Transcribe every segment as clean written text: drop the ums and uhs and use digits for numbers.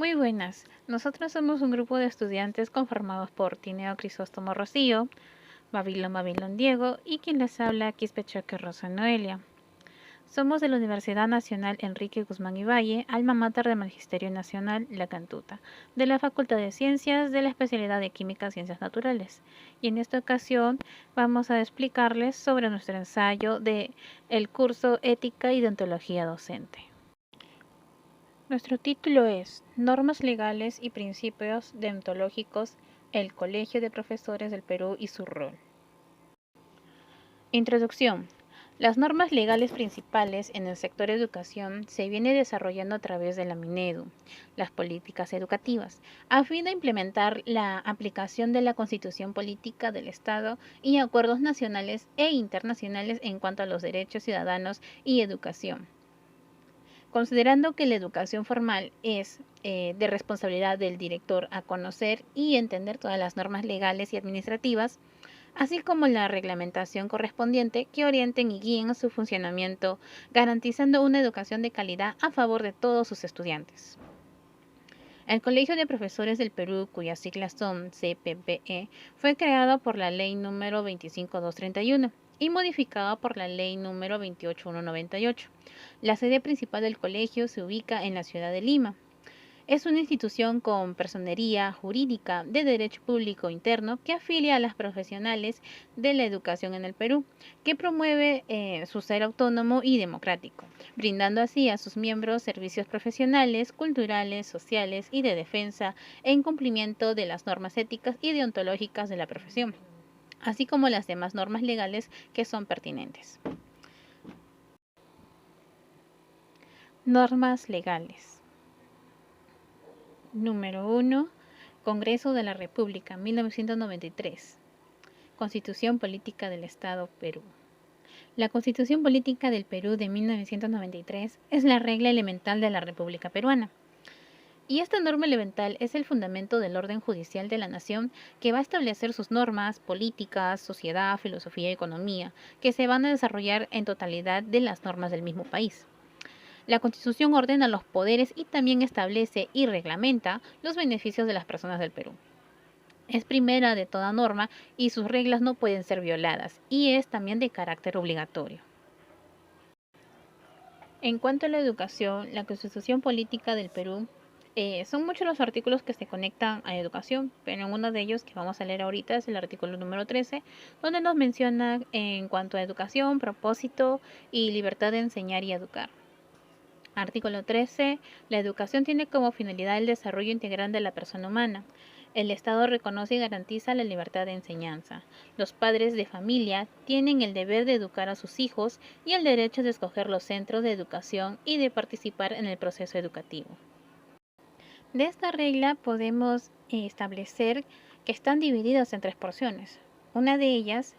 Muy buenas. Nosotros somos un grupo de estudiantes conformados por Tineo Crisóstomo Rocío, Babilón Diego y quien les habla Quispechoque Rosa Noelia. Somos de la Universidad Nacional Enrique Guzmán y Valle, alma mater del Magisterio Nacional La Cantuta, de la Facultad de Ciencias de la especialidad de Química y Ciencias Naturales. Y en esta ocasión vamos a explicarles sobre nuestro ensayo de el curso Ética y Deontología Docente. Nuestro título es Normas legales y principios deontológicos, el Colegio de Profesores del Perú y su rol. Introducción. Las normas legales principales en el sector educación se viene desarrollando a través de la Minedu, las políticas educativas, a fin de implementar la aplicación de la Constitución Política del Estado y acuerdos nacionales e internacionales en cuanto a los derechos ciudadanos y educación. Considerando que la educación formal es de responsabilidad del director a conocer y entender todas las normas legales y administrativas, así como la reglamentación correspondiente que orienten y guíen su funcionamiento, garantizando una educación de calidad a favor de todos sus estudiantes. El Colegio de Profesores del Perú, cuyas siglas son CPPE, fue creado por la Ley número 25231 y modificado por la Ley número 28198. La sede principal del colegio se ubica en la ciudad de Lima. Es una institución con personería jurídica de derecho público interno que afilia a las profesionales de la educación en el Perú, que promueve su ser autónomo y democrático, brindando así a sus miembros servicios profesionales, culturales, sociales y de defensa en cumplimiento de las normas éticas y deontológicas de la profesión, así como las demás normas legales que son pertinentes. Normas legales. Número 1. Congreso de la República, 1993. Constitución Política del Estado Perú. La Constitución Política del Perú de 1993 es la regla elemental de la República Peruana. Y esta norma elemental es el fundamento del orden judicial de la nación que va a establecer sus normas, políticas, sociedad, filosofía y economía, que se van a desarrollar en totalidad de las normas del mismo país. La Constitución ordena los poderes y también establece y reglamenta los beneficios de las personas del Perú. Es primera de toda norma y sus reglas no pueden ser violadas y es también de carácter obligatorio. En cuanto a la educación, la Constitución Política del Perú son muchos los artículos que se conectan a educación, pero en uno de ellos que vamos a leer ahorita es el artículo número 13, donde nos menciona en cuanto a educación, propósito y libertad de enseñar y educar. Artículo 13. La educación tiene como finalidad el desarrollo integral de la persona humana. El Estado reconoce y garantiza la libertad de enseñanza. Los padres de familia tienen el deber de educar a sus hijos y el derecho de escoger los centros de educación y de participar en el proceso educativo. De esta regla podemos establecer que están divididas en tres porciones. Una de ellas,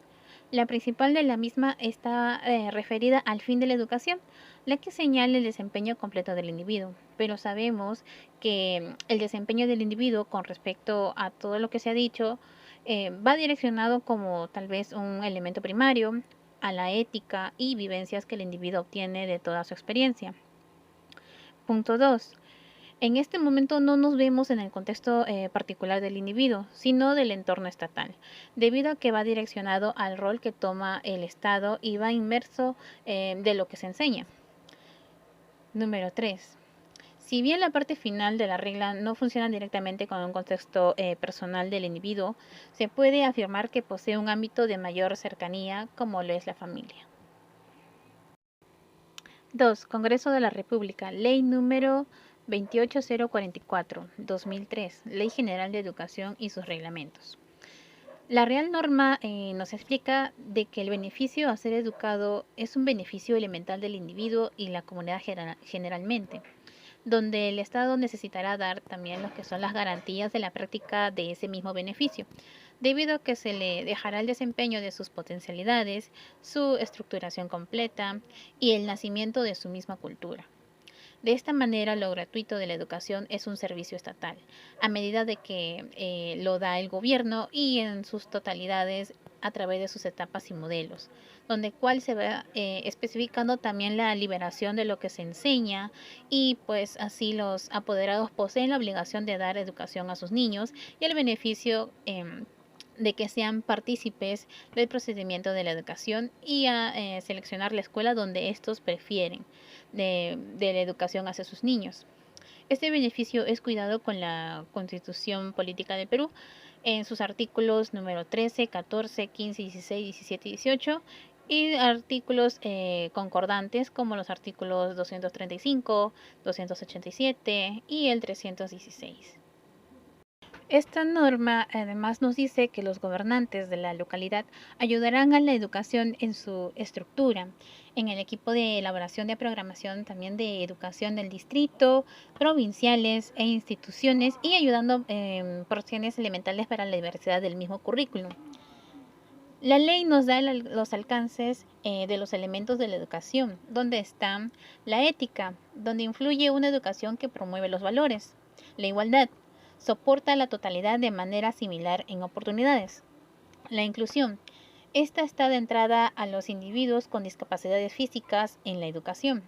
la principal de la misma, está referida al fin de la educación, la que señala el desempeño completo del individuo. Pero sabemos que el desempeño del individuo con respecto a todo lo que se ha dicho va direccionado como tal vez un elemento primario a la ética y vivencias que el individuo obtiene de toda su experiencia. Punto 2. En este momento no nos vemos en el contexto particular del individuo, sino del entorno estatal, debido a que va direccionado al rol que toma el Estado y va inmerso de lo que se enseña. Número 3. Si bien la parte final de la regla no funciona directamente con un contexto personal del individuo, se puede afirmar que posee un ámbito de mayor cercanía como lo es la familia. 2. Congreso de la República, Ley número 28044, 2003, Ley General de Educación y sus reglamentos. La Real Norma nos explica de que el beneficio a ser educado es un beneficio elemental del individuo y la comunidad generalmente, donde el Estado necesitará dar también lo que son las garantías de la práctica de ese mismo beneficio, debido a que se le dejará el desempeño de sus potencialidades, su estructuración completa y el nacimiento de su misma cultura. De esta manera, lo gratuito de la educación es un servicio estatal, a medida de que lo da el gobierno y en sus totalidades a través de sus etapas y modelos, donde cual se va especificando también la liberación de lo que se enseña y pues así los apoderados poseen la obligación de dar educación a sus niños y el beneficio de que sean partícipes del procedimiento de la educación y a seleccionar la escuela donde estos prefieren de la educación hacia sus niños. Este beneficio es cuidado con la Constitución Política del Perú en sus artículos número 13, 14, 15, 16, 17 y 18 y artículos concordantes como los artículos 235, 287 y el 316. Esta norma además nos dice que los gobernantes de la localidad ayudarán a la educación en su estructura, en el equipo de elaboración de programación también de educación del distrito, provinciales e instituciones y ayudando en porciones elementales para la diversidad del mismo currículum. La ley nos da los alcances de los elementos de la educación, donde está la ética, donde influye una educación que promueve los valores, la igualdad, soporta la totalidad de manera similar en oportunidades, la inclusión. Esta está de entrada a los individuos con discapacidades físicas en la educación.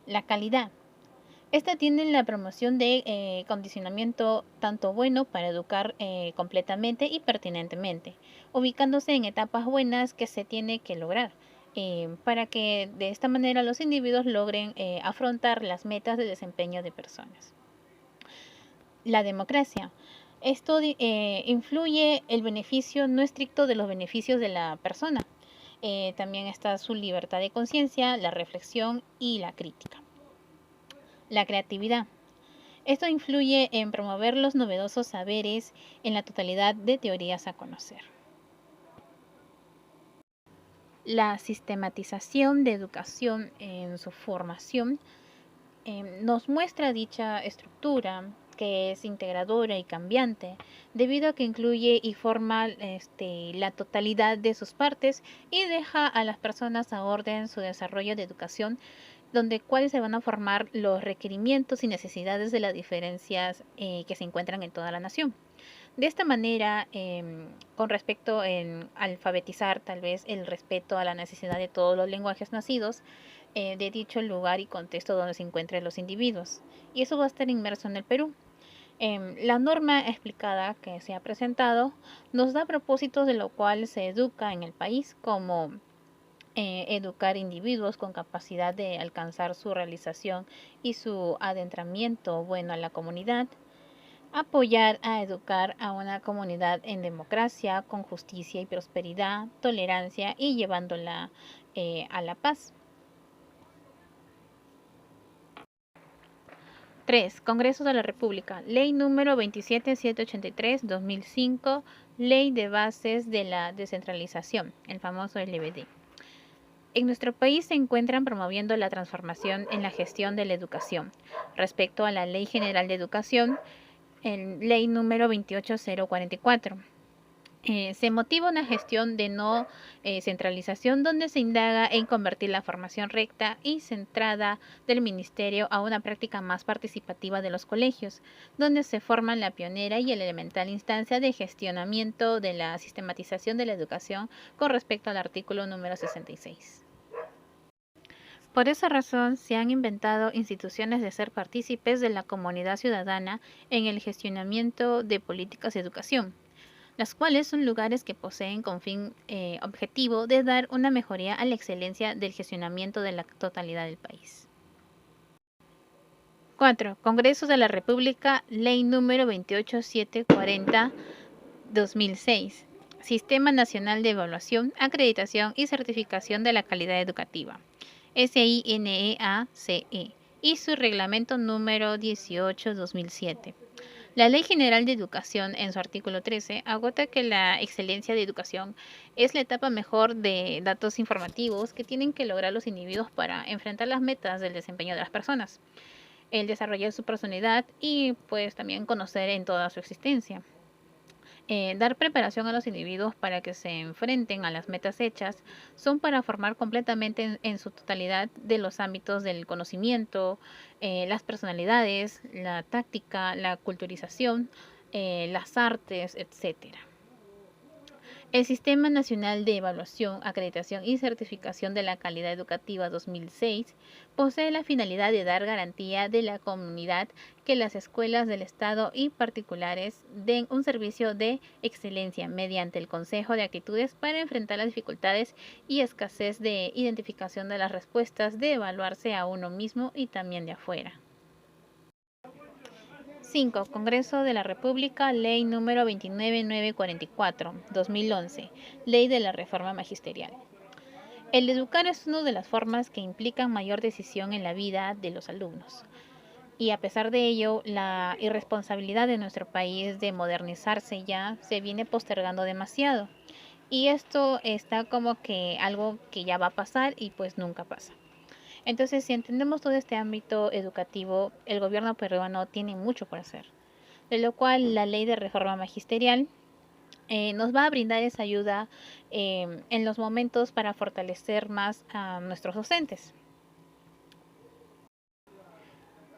La calidad. Esta tiene la promoción de condicionamiento tanto bueno para educar completamente y pertinentemente, ubicándose en etapas buenas que se tiene que lograr, para que de esta manera los individuos logren afrontar las metas de desempeño de personas. La democracia. Esto influye el beneficio no estricto de los beneficios de la persona. También está su libertad de conciencia, la reflexión y la crítica. La creatividad. Esto influye en promover los novedosos saberes en la totalidad de teorías a conocer. La sistematización de educación en su formación nos muestra dicha estructura que es integradora y cambiante, debido a que incluye y forma la totalidad de sus partes y deja a las personas a orden su desarrollo de educación, donde cuáles se van a formar los requerimientos y necesidades de las diferencias que se encuentran en toda la nación. De esta manera, con respecto en alfabetizar tal vez el respeto a la necesidad de todos los lenguajes nacidos de dicho lugar y contexto donde se encuentren los individuos. Y eso va a estar inmerso en el Perú. La norma explicada que se ha presentado nos da propósitos de lo cual se educa en el país, como educar individuos con capacidad de alcanzar su realización y su adentramiento bueno a la comunidad, apoyar a educar a una comunidad en democracia, con justicia y prosperidad, tolerancia y llevándola a la paz. 3. Congreso de la República. Ley número 27783-2005, Ley de Bases de la Descentralización, el famoso LBD. En nuestro país se encuentran promoviendo la transformación en la gestión de la educación. Respecto a la Ley General de Educación, en Ley número 28044. Se motiva una gestión de no centralización donde se indaga en convertir la formación recta y centrada del ministerio a una práctica más participativa de los colegios, donde se forman la pionera y el elemental instancia de gestionamiento de la sistematización de la educación con respecto al artículo número 66. Por esa razón, se han inventado instituciones de ser partícipes de la comunidad ciudadana en el gestionamiento de políticas de educación, las cuales son lugares que poseen con fin objetivo de dar una mejoría a la excelencia del gestionamiento de la totalidad del país. 4. Congreso de la República, Ley número 28740-2006. Sistema Nacional de Evaluación, Acreditación y Certificación de la Calidad Educativa. SINEACE, y su reglamento número 18-2007. La Ley General de Educación, en su artículo 13, agota que la excelencia de educación es la etapa mejor de datos informativos que tienen que lograr los individuos para enfrentar las metas del desempeño de las personas, el desarrollo de su personalidad y pues también conocer en toda su existencia. Dar preparación a los individuos para que se enfrenten a las metas hechas son para formar completamente en su totalidad de los ámbitos del conocimiento, las personalidades, la táctica, la culturización, las artes, etc. El Sistema Nacional de Evaluación, Acreditación y Certificación de la Calidad Educativa 2006 posee la finalidad de dar garantía de la comunidad que las escuelas del Estado y particulares den un servicio de excelencia mediante el consejo de actitudes para enfrentar las dificultades y escasez de identificación de las respuestas de evaluarse a uno mismo y también de afuera. 5. Congreso de la República, Ley número 29944, 2011, Ley de la Reforma Magisterial. El educar es una de las formas que implican mayor decisión en la vida de los alumnos. Y a pesar de ello, la irresponsabilidad de nuestro país de modernizarse ya se viene postergando demasiado. Y esto está como que algo que ya va a pasar y pues nunca pasa. Entonces, si entendemos todo este ámbito educativo, el gobierno peruano tiene mucho por hacer, de lo cual la ley de reforma magisterial nos va a brindar esa ayuda en los momentos para fortalecer más a nuestros docentes.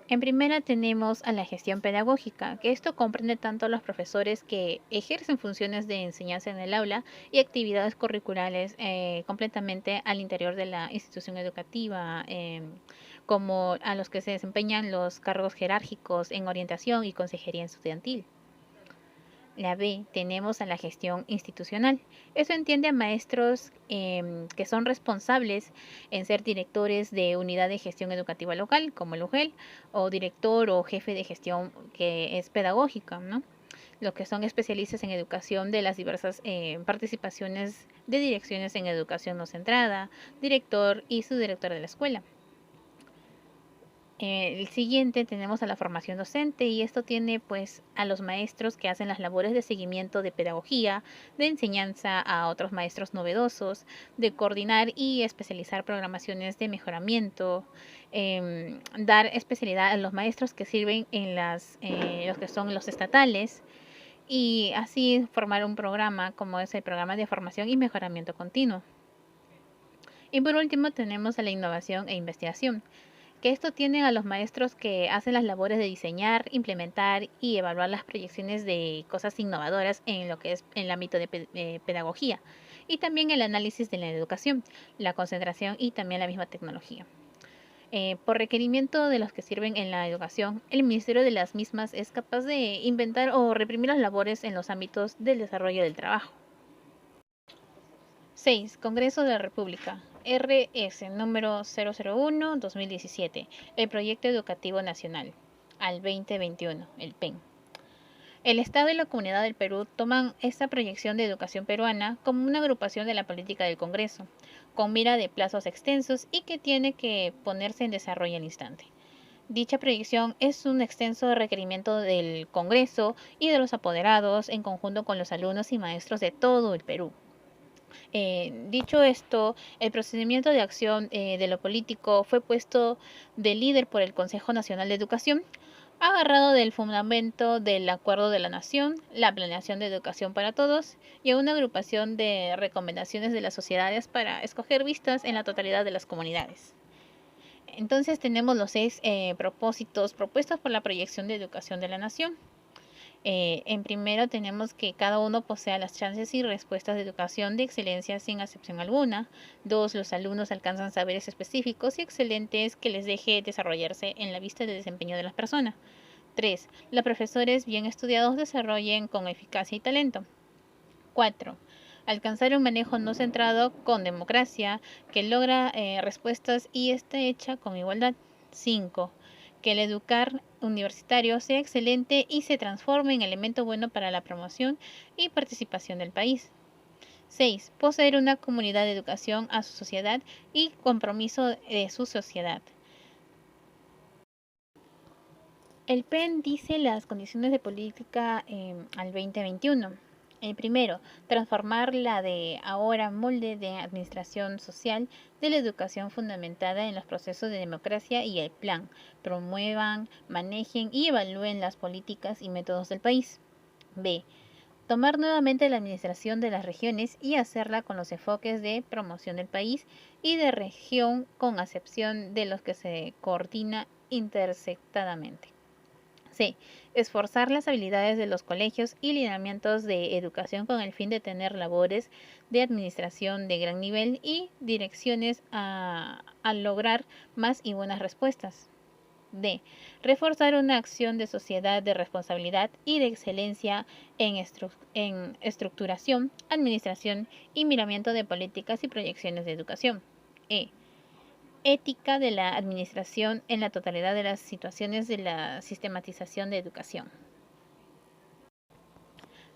En primera tenemos a la gestión pedagógica, que esto comprende tanto a los profesores que ejercen funciones de enseñanza en el aula y actividades curriculares completamente al interior de la institución educativa, como a los que se desempeñan los cargos jerárquicos en orientación y consejería estudiantil. La B, tenemos a la gestión institucional. Eso entiende a maestros que son responsables en ser directores de unidad de gestión educativa local, como el UGEL, o director o jefe de gestión que es pedagógica, ¿no? Los que son especialistas en educación de las diversas participaciones de direcciones en educación no centrada, director y subdirector de la escuela. El siguiente tenemos a la formación docente y esto tiene pues a los maestros que hacen las labores de seguimiento de pedagogía, de enseñanza a otros maestros novedosos, de coordinar y especializar programaciones de mejoramiento, dar especialidad a los maestros que sirven en los que son los estatales y así formar un programa como es el programa de formación y mejoramiento continuo. Y por último tenemos a la innovación e investigación, que esto tiene a los maestros que hacen las labores de diseñar, implementar y evaluar las proyecciones de cosas innovadoras en lo que es el ámbito de pedagogía y también el análisis de la educación, la concentración y también la misma tecnología. Por requerimiento de los que sirven en la educación, el Ministerio de las mismas es capaz de inventar o reprimir las labores en los ámbitos del desarrollo del trabajo. 6. Congreso de la República. RS número 001-2017. El Proyecto Educativo Nacional. Al 2021. El PEN. El Estado y la Comunidad del Perú toman esta proyección de educación peruana como una agrupación de la política del Congreso, con mira de plazos extensos y que tiene que ponerse en desarrollo al instante. Dicha proyección es un extenso requerimiento del Congreso y de los apoderados en conjunto con los alumnos y maestros de todo el Perú. Dicho esto, el procedimiento de acción de lo político fue puesto de líder por el Consejo Nacional de Educación, agarrado del fundamento del Acuerdo de la Nación, la planeación de educación para todos y a una agrupación de recomendaciones de las sociedades para escoger vistas en la totalidad de las comunidades. Entonces tenemos los 6 propósitos propuestos por la proyección de educación de la nación. En primero tenemos que cada uno posea las chances y respuestas de educación de excelencia sin excepción alguna. 2. Los alumnos alcanzan saberes específicos y excelentes que les deje desarrollarse en la vista del desempeño de las personas. 3. Los profesores bien estudiados desarrollen con eficacia y talento. 4. Alcanzar un manejo no centrado con democracia que logra respuestas y esté hecha con igualdad. 5. Que el educar universitario sea excelente y se transforme en elemento bueno para la promoción y participación del país. 6. Poseer una comunidad de educación a su sociedad y compromiso de su sociedad. El PEN dice las condiciones de política al 2021. El primero, transformar la de ahora molde de administración social de la educación fundamentada en los procesos de democracia y el plan. Promuevan, manejen y evalúen las políticas y métodos del país. B. Tomar nuevamente la administración de las regiones y hacerla con los enfoques de promoción del país y de región con acepción de los que se coordina intersectadamente. C. Esforzar las habilidades de los colegios y lineamientos de educación con el fin de tener labores de administración de gran nivel y direcciones a lograr más y buenas respuestas. D. Reforzar una acción de sociedad de responsabilidad y de excelencia en estructuración, administración y miramiento de políticas y proyecciones de educación. E. Ética de la administración en la totalidad de las situaciones de la sistematización de educación.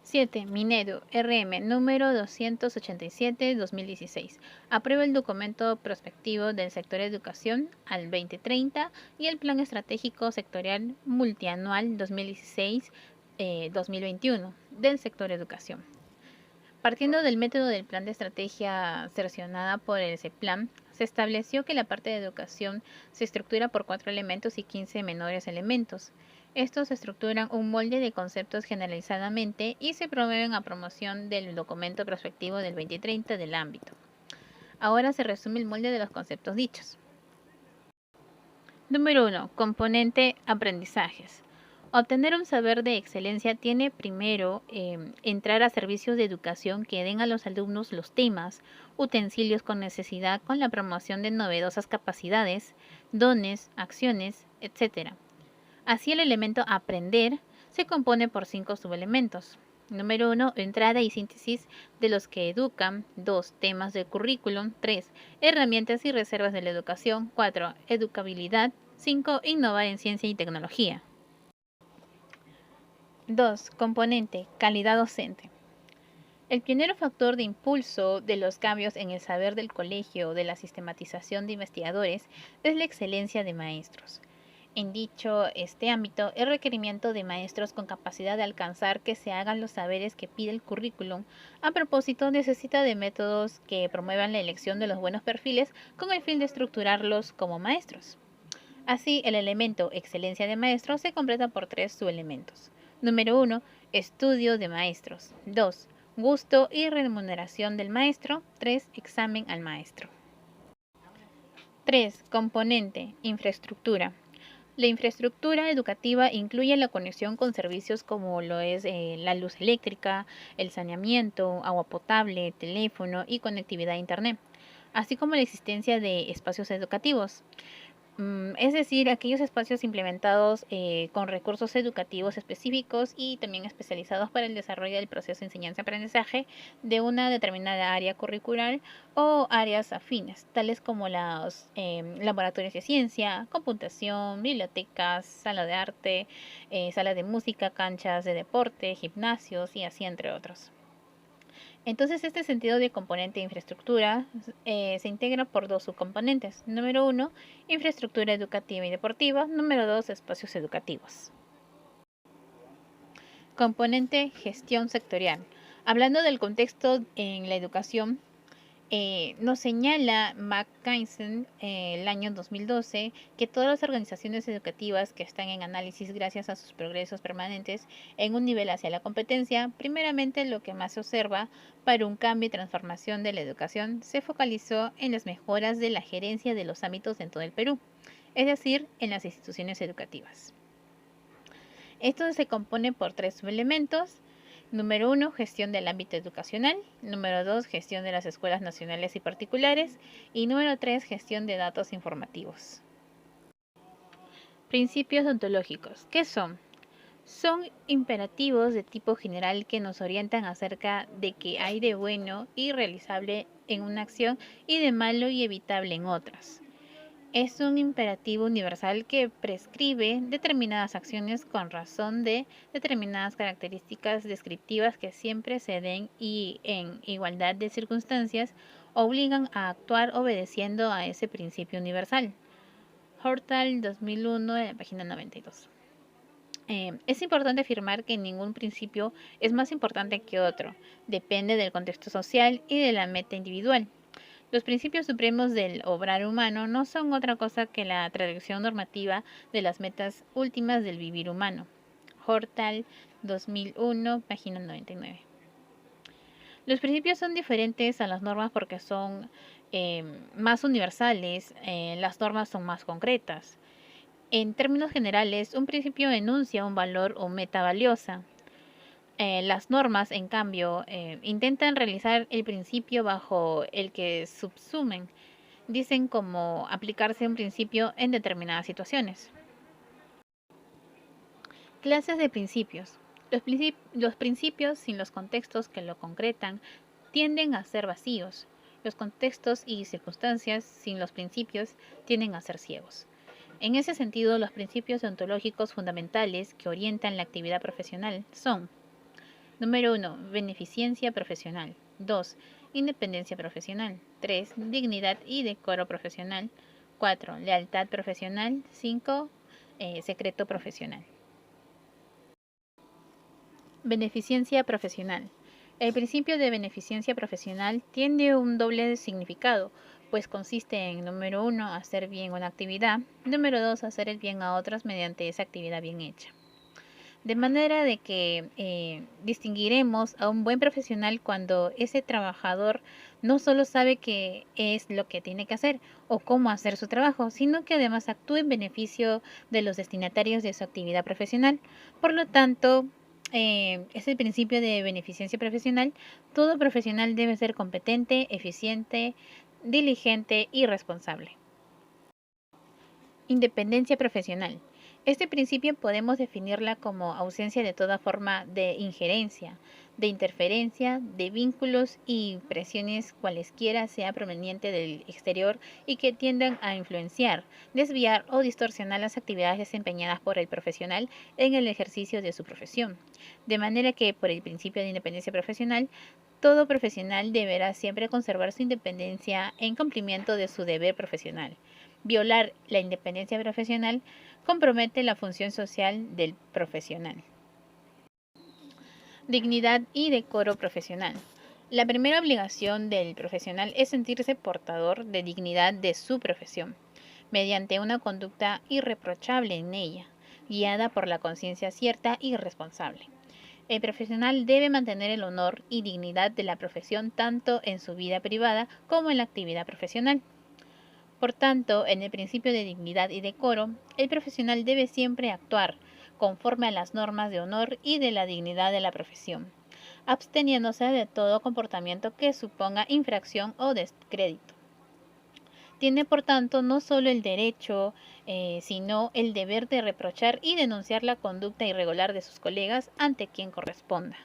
7. Minedu, RM, número 287-2016. Aprueba el documento prospectivo del sector educación al 2030 y el Plan Estratégico Sectorial Multianual 2016-2021 del sector educación. Partiendo del método del plan de estrategia seleccionada por el CEPLAN, se estableció que la parte de educación se estructura por 4 elementos y 15 menores elementos. Estos estructuran un molde de conceptos generalizadamente y se promueven a promoción del documento prospectivo del 2030 del ámbito. Ahora se resume el molde de los conceptos dichos. Número 1. Componente aprendizajes. Obtener un saber de excelencia tiene primero entrar a servicios de educación que den a los alumnos los temas, utensilios con necesidad con la promoción de novedosas capacidades, dones, acciones, etc. Así el elemento aprender se compone por 5 subelementos. Número 1. Entrada y síntesis de los que educan. 2. Temas del currículum. 3. Herramientas y reservas de la educación. 4. Educabilidad. 5. Innovar en ciencia y tecnología. 2. Componente, calidad docente. El primer factor de impulso de los cambios en el saber del colegio de la sistematización de investigadores es la excelencia de maestros. En dicho ámbito, el requerimiento de maestros con capacidad de alcanzar que se hagan los saberes que pide el currículum, a propósito, necesita de métodos que promuevan la elección de los buenos perfiles con el fin de estructurarlos como maestros. Así, el elemento excelencia de maestros se completa por 3 subelementos. Número 1. Estudio de maestros. 2. Gusto y remuneración del maestro. 3. Examen al maestro. 3. Componente. Infraestructura. La infraestructura educativa incluye la conexión con servicios como lo es la luz eléctrica, el saneamiento, agua potable, teléfono y conectividad a Internet, así como la existencia de espacios educativos. Es decir, aquellos espacios implementados con recursos educativos específicos y también especializados para el desarrollo del proceso de enseñanza-aprendizaje de una determinada área curricular o áreas afines, tales como los laboratorios de ciencia, computación, bibliotecas, sala de arte, sala de música, canchas de deporte, gimnasios y así entre otros. Entonces, este sentido de componente de infraestructura se integra por 2 subcomponentes. Número 1, infraestructura educativa y deportiva. Número 2, espacios educativos. Componente gestión sectorial. Hablando del contexto en la educación, nos señala McKinsey el año 2012 que todas las organizaciones educativas que están en análisis gracias a sus progresos permanentes en un nivel hacia la competencia, primeramente lo que más se observa para un cambio y transformación de la educación se focalizó en las mejoras de la gerencia de los ámbitos en todo el Perú, es decir, en las instituciones educativas. Esto se compone por 3 subelementos. Número 1, gestión del ámbito educacional. Número 2, gestión de las escuelas nacionales y particulares. Y número 3, gestión de datos informativos. Principios ontológicos. ¿Qué son? Son imperativos de tipo general que nos orientan acerca de qué hay de bueno y realizable en una acción y de malo y evitable en otras. Es un imperativo universal que prescribe determinadas acciones con razón de determinadas características descriptivas que siempre se den y en igualdad de circunstancias obligan a actuar obedeciendo a ese principio universal. Hortal 2001, en la página 92. Es importante afirmar que ningún principio es más importante que otro, depende del contexto social y de la meta individual. Los principios supremos del obrar humano no son otra cosa que la traducción normativa de las metas últimas del vivir humano. Hortal 2001, página 99. Los principios son diferentes a las normas porque son más universales, las normas son más concretas. En términos generales, un principio enuncia un valor o meta valiosa. Las normas, en cambio, intentan realizar el principio bajo el que subsumen. Dicen cómo aplicarse un principio en determinadas situaciones. Clases de principios. Los principios sin los contextos que lo concretan tienden a ser vacíos. Los contextos y circunstancias sin los principios tienden a ser ciegos. En ese sentido, los principios ontológicos fundamentales que orientan la actividad profesional son: número 1, beneficencia profesional. 2, independencia profesional. 3, dignidad y decoro profesional. 4, lealtad profesional. 5, secreto profesional. Beneficencia profesional. El principio de beneficencia profesional tiene un doble significado, pues consiste en: número 1, hacer bien una actividad; número 2, hacer el bien a otros mediante esa actividad bien hecha. De manera de que distinguiremos a un buen profesional cuando ese trabajador no solo sabe qué es lo que tiene que hacer o cómo hacer su trabajo, sino que además actúa en beneficio de los destinatarios de su actividad profesional. Por lo tanto, es el principio de beneficencia profesional. Todo profesional debe ser competente, eficiente, diligente y responsable. Independencia profesional. Este principio podemos definirla como ausencia de toda forma de injerencia, de interferencia, de vínculos y presiones cualesquiera sea proveniente del exterior y que tiendan a influenciar, desviar o distorsionar las actividades desempeñadas por el profesional en el ejercicio de su profesión. De manera que, por el principio de independencia profesional, todo profesional deberá siempre conservar su independencia en cumplimiento de su deber profesional. Violar la independencia profesional compromete la función social del profesional. Dignidad y decoro profesional. La primera obligación del profesional es sentirse portador de dignidad de su profesión, mediante una conducta irreprochable en ella, guiada por la conciencia cierta y responsable. El profesional debe mantener el honor y dignidad de la profesión tanto en su vida privada como en la actividad profesional. Por tanto, en el principio de dignidad y decoro, el profesional debe siempre actuar conforme a las normas de honor y de la dignidad de la profesión, absteniéndose de todo comportamiento que suponga infracción o descrédito. Tiene, por tanto, no solo el derecho, sino el deber de reprochar y denunciar la conducta irregular de sus colegas ante quien corresponda.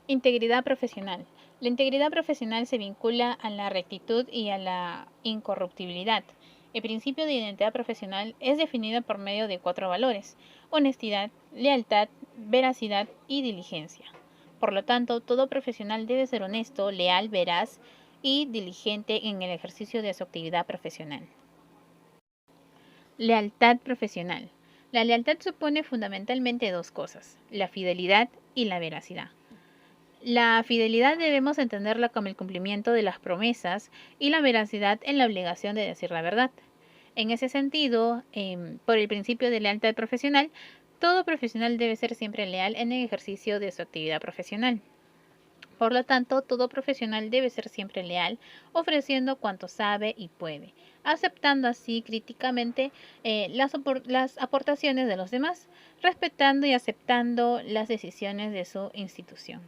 Integridad profesional. La integridad profesional se vincula a la rectitud y a la incorruptibilidad. El principio de identidad profesional es definido por medio de 4 valores: honestidad, lealtad, veracidad y diligencia. Por lo tanto, todo profesional debe ser honesto, leal, veraz y diligente en el ejercicio de su actividad profesional. Lealtad profesional. La lealtad supone fundamentalmente 2 cosas: la fidelidad y la veracidad. La fidelidad debemos entenderla como el cumplimiento de las promesas y la veracidad en la obligación de decir la verdad. En ese sentido, por el principio de lealtad profesional, todo profesional debe ser siempre leal en el ejercicio de su actividad profesional. Por lo tanto, todo profesional debe ser siempre leal, ofreciendo cuanto sabe y puede, aceptando así críticamente las aportaciones de los demás, respetando y aceptando las decisiones de su institución.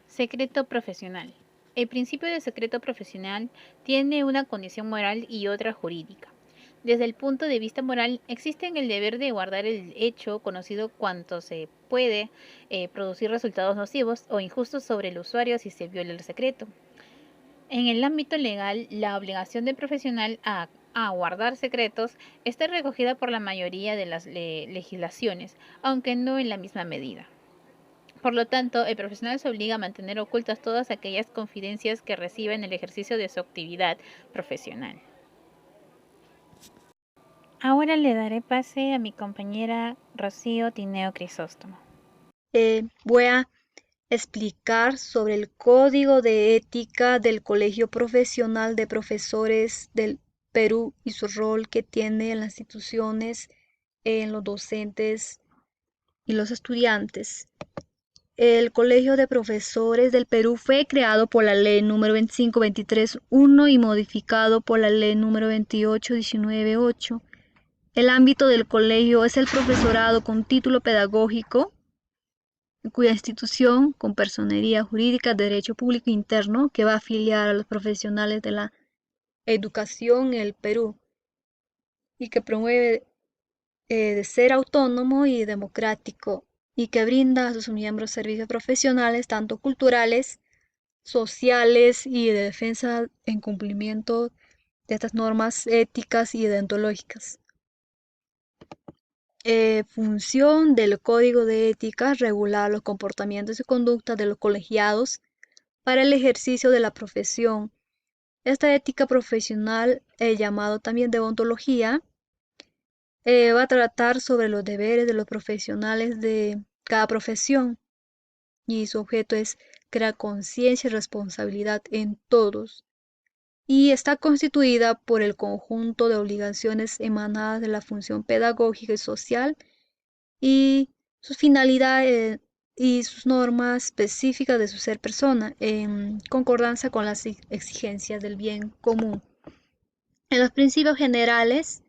Secreto profesional. El principio de secreto profesional tiene una condición moral y otra jurídica. Desde el punto de vista moral, existe el deber de guardar el hecho conocido cuanto se puede producir resultados nocivos o injustos sobre el usuario si se viola el secreto. En el ámbito legal, la obligación del profesional a guardar secretos está recogida por la mayoría de las legislaciones, aunque no en la misma medida. Por lo tanto, el profesional se obliga a mantener ocultas todas aquellas confidencias que recibe en el ejercicio de su actividad profesional. Ahora le daré pase a mi compañera Rocío Tineo Crisóstomo. Voy a explicar sobre el Código de Ética del Colegio Profesional de Profesores del Perú y su rol que tiene en las instituciones, en los docentes y los estudiantes. El Colegio de Profesores del Perú fue creado por la Ley número 2523-1 y modificado por la Ley número 2819-8. El ámbito del colegio es el profesorado con título pedagógico, cuya institución, con personería jurídica de derecho público interno, que va a afiliar a los profesionales de la educación en el Perú y que promueve de ser autónomo y democrático y que brinda a sus miembros servicios profesionales, tanto culturales, sociales y de defensa en cumplimiento de estas normas éticas y deontológicas. Función del Código de Ética: regular los comportamientos y conductas de los colegiados para el ejercicio de la profesión. Esta ética profesional, llamado también deontología, va a tratar sobre los deberes de los profesionales de cada profesión y su objeto es crear conciencia y responsabilidad en todos y está constituida por el conjunto de obligaciones emanadas de la función pedagógica y social y sus finalidades y sus normas específicas de su ser persona en concordancia con las exigencias del bien común. En los principios generales,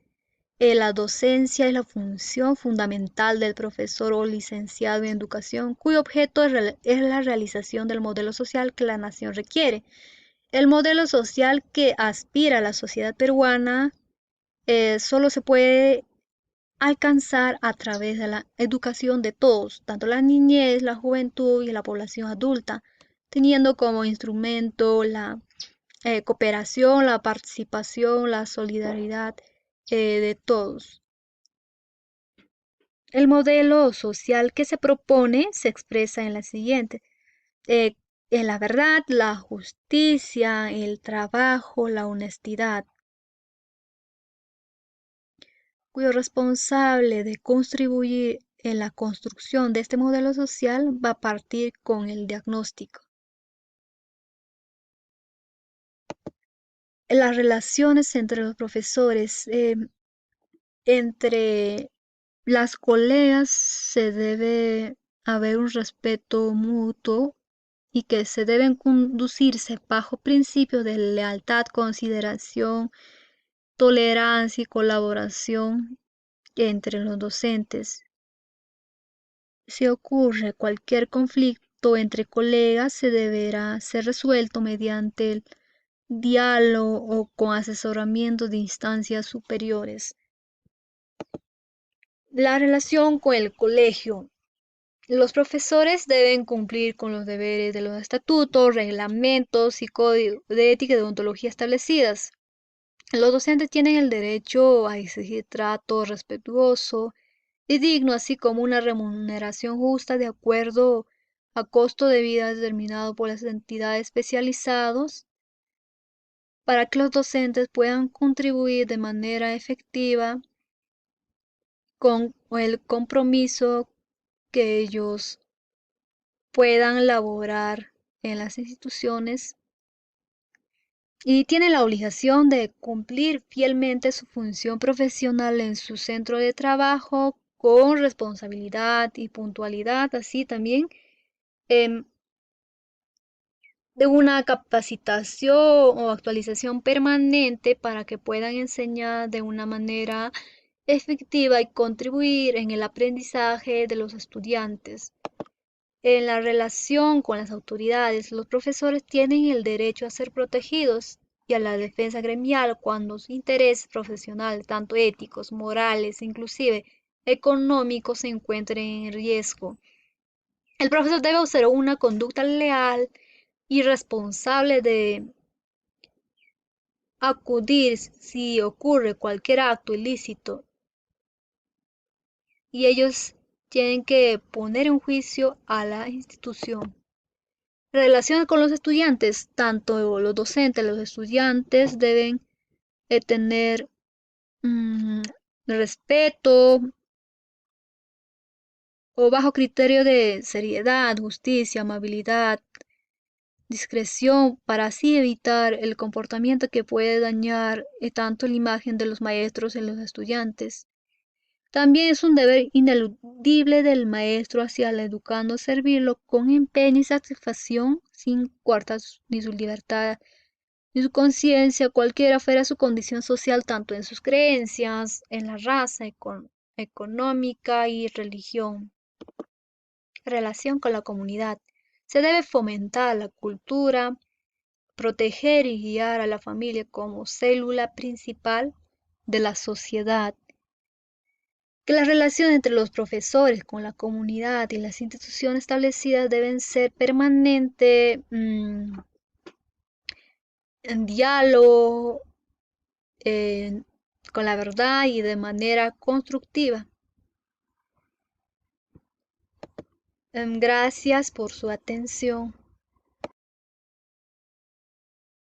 la docencia es la función fundamental del profesor o licenciado en educación, cuyo objeto es la realización del modelo social que la nación requiere. El modelo social que aspira a la sociedad peruana solo se puede alcanzar a través de la educación de todos, tanto la niñez, la juventud y la población adulta, teniendo como instrumento la cooperación, la participación, la solidaridad de todos. El modelo social que se propone se expresa en la siguiente: eh, en la verdad, la justicia, el trabajo, la honestidad, cuyo responsable de contribuir en la construcción de este modelo social va a partir con el diagnóstico. Las relaciones entre los profesores, entre las colegas, se debe haber un respeto mutuo y que se deben conducirse bajo principios de lealtad, consideración, tolerancia y colaboración entre los docentes. Si ocurre cualquier conflicto entre colegas, se deberá ser resuelto mediante el diálogo o con asesoramiento de instancias superiores. La relación con el colegio. Los profesores deben cumplir con los deberes de los estatutos, reglamentos y códigos de ética y deontología establecidas. Los docentes tienen el derecho a exigir trato respetuoso y digno, así como una remuneración justa de acuerdo a costo de vida determinado por las entidades especializadas para que los docentes puedan contribuir de manera efectiva con el compromiso que ellos puedan laborar en las instituciones y tienen la obligación de cumplir fielmente su función profesional en su centro de trabajo con responsabilidad y puntualidad, así también em, de una capacitación o actualización permanente para que puedan enseñar de una manera efectiva y contribuir en el aprendizaje de los estudiantes. En la relación con las autoridades, los profesores tienen el derecho a ser protegidos y a la defensa gremial cuando sus intereses profesionales, tanto éticos, morales, inclusive económicos, se encuentren en riesgo. El profesor debe observar una conducta leal y responsable de acudir si ocurre cualquier acto ilícito y ellos tienen que poner en juicio a la institución. Relaciones con los estudiantes, tanto los docentes, los estudiantes deben tener respeto o bajo criterio de seriedad, justicia, amabilidad, discreción, para así evitar el comportamiento que puede dañar tanto la imagen de los maestros en los estudiantes. También es un deber ineludible del maestro hacia el educando servirlo con empeño y satisfacción, sin coartar ni su libertad ni su conciencia, cualquiera fuera su condición social, tanto en sus creencias, en la raza, económica y religión. Relación con la comunidad. Se debe fomentar la cultura, proteger y guiar a la familia como célula principal de la sociedad. Que las relaciones entre los profesores con la comunidad y las instituciones establecidas deben ser permanente, en diálogo, en- con la verdad y de manera constructiva. Gracias por su atención.